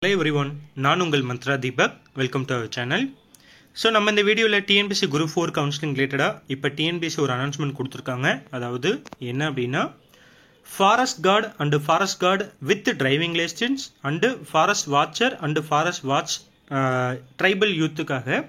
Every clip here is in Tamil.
Hello everyone, நான் உங்கள் Mantra Deepak. Welcome to our channel. So நம்ம இந்த வீடியோவில் டிஎன்பிசி குரூப் 4 கவுன்சிலிங் ரிலேட்டடாக இப்போ டிஎன்பிசி ஒரு அனௌன்ஸ்மெண்ட் கொடுத்துருக்காங்க. அதாவது என்ன அப்படின்னா, forest guard and forest guard with driving licence and forest watcher and forest watch tribal யூத்துக்காக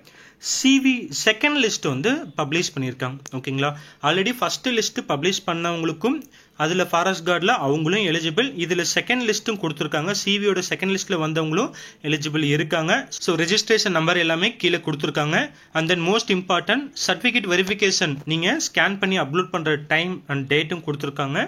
சிவி செகண்ட் லிஸ்ட் வந்து பப்ளிஷ் பண்ணியிருக்காங்க. ஓகேங்களா, ஆல்ரெடி ஃபஸ்ட்டு லிஸ்ட்டு பப்ளிஷ் பண்ணவங்களுக்கும் அதில் ஃபாரஸ்ட் கார்டில் அவங்களும் எலிஜிபிள், இதில் செகண்ட் லிஸ்ட்டும் கொடுத்துருக்காங்க. சிவியோட செகண்ட் லிஸ்ட்டில் வந்தவங்களும் எலிஜிபிள் இருக்காங்க. ஸோ ரெஜிஸ்ட்ரேஷன் நம்பர் எல்லாமே கீழே கொடுத்துருக்காங்க. And then most important certificate verification நீங்கள் ஸ்கேன் பண்ணி அப்லோட் பண்ணுற டைம் அண்ட் டேட்டும் கொடுத்துருக்காங்க.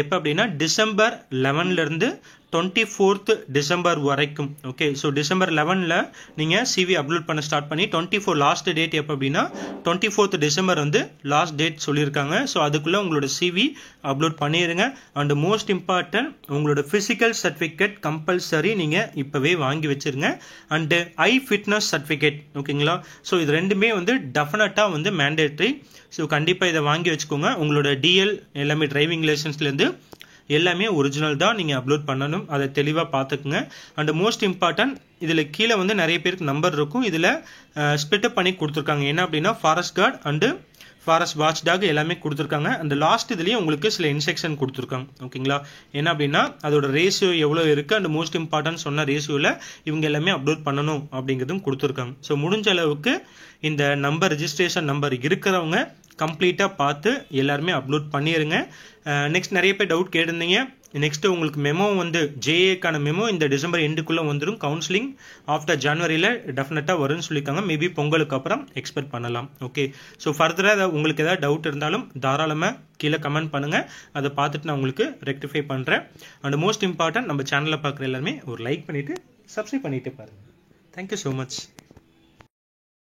எப்போ அப்படின்னா டிசம்பர் 11லேருந்து 24th டிசம்பர் வரைக்கும். ஓகே, ஸோ டிசம்பர் 11ல் நீங்கள் சிவி அப்லோட் பண்ண ஸ்டார்ட் பண்ணி 24 லாஸ்ட் டேட் எப்போ அப்படின்னா 24th டிசம்பர் வந்து லாஸ்ட் டேட் சொல்லியிருக்காங்க. ஸோ அதுக்குள்ளே உங்களோட சிவி அப்லோட் பண்ணிடுங்க. அண்ட் மோஸ்ட் இம்பார்ட்டன்ட் உங்களோட ஃபிசிக்கல் சர்டிஃபிகேட் கம்பல்சரி நீங்கள் இப்போவே வாங்கி வச்சுருங்க. And I fitness certificate. ஓகேங்களா, ஸோ இது ரெண்டுமே வந்து டெஃபினட்டாக வந்து மேண்டேட்ரி. ஸோ கண்டிப்பாக இதை வாங்கி வச்சுக்கோங்க. உங்களோட டிஎல் எல்லாமே டிரைவிங் லைசன்ஸ்லேருந்து எல்லாமே ஒரிஜினல் தான் நீங்கள் அப்லோட் பண்ணணும். அதை தெளிவாக பார்த்துக்குங்க. அண்ட் மோஸ்ட் இம்பார்ட்டன்ட் இதில் கீழே வந்து நிறைய பேருக்கு நம்பர் இருக்கும். இதில் ஸ்பிளிட்டப் பண்ணி கொடுத்துருக்காங்க. என்ன அப்படின்னா forest guard and forest watch dog எல்லாமே கொடுத்துருக்காங்க. அந்த லாஸ்ட் இதுலேயும் உங்களுக்கு சில இன்ஸ்ட்ரக்ஷன் கொடுத்துருக்காங்க. ஓகேங்களா, என்ன அப்படின்னா அதோட ரேஷியோ எவ்வளோ இருக்குது அண்ட் மோஸ்ட் இம்பார்ட்டன்ட் சொன்ன ரேஷியோவில் இவங்க எல்லாமே அப்லோட் பண்ணணும் அப்படிங்கிறதும் கொடுத்துருக்காங்க. ஸோ முடிஞ்ச அளவுக்கு இந்த நம்பர் ரெஜிஸ்ட்ரேஷன் நம்பர் இருக்கிறவங்க கம்ப்ளீட்டாக பார்த்து எல்லாருமே அப்லோட் பண்ணிடுங்க. நெக்ஸ்ட் நிறைய பேர் டவுட் கேட்டிருந்தீங்க. நெக்ஸ்ட்டு உங்களுக்கு மெமோ வந்து ஜேஏக்கான மெமோ இந்த டிசம்பர் எண்டுக்குள்ளே வந்துடும். கவுன்சிலிங் ஆஃப்டர் ஜனவரியில் டெஃபினட்டாக வரும்னு சொல்லியிருக்காங்க. மேபி பொங்கலுக்கு அப்புறம் எக்ஸ்பெக்ட் பண்ணலாம். ஓகே, ஸோ ஃபர்தராக உங்களுக்கு ஏதாவது டவுட் இருந்தாலும் தாராளமாக கீழே கமெண்ட் பண்ணுங்கள். அதை பார்த்துட்டு நான் உங்களுக்கு ரெக்டிஃபை பண்ணுறேன். அண்ட் மோஸ்ட் இம்பார்ட்டன்ட் நம்ம சேனலில் பார்க்குற எல்லாருமே ஒரு லைக் பண்ணிவிட்டு சப்ஸ்கிரைப் பண்ணிவிட்டு பாருங்கள். Thank you so much.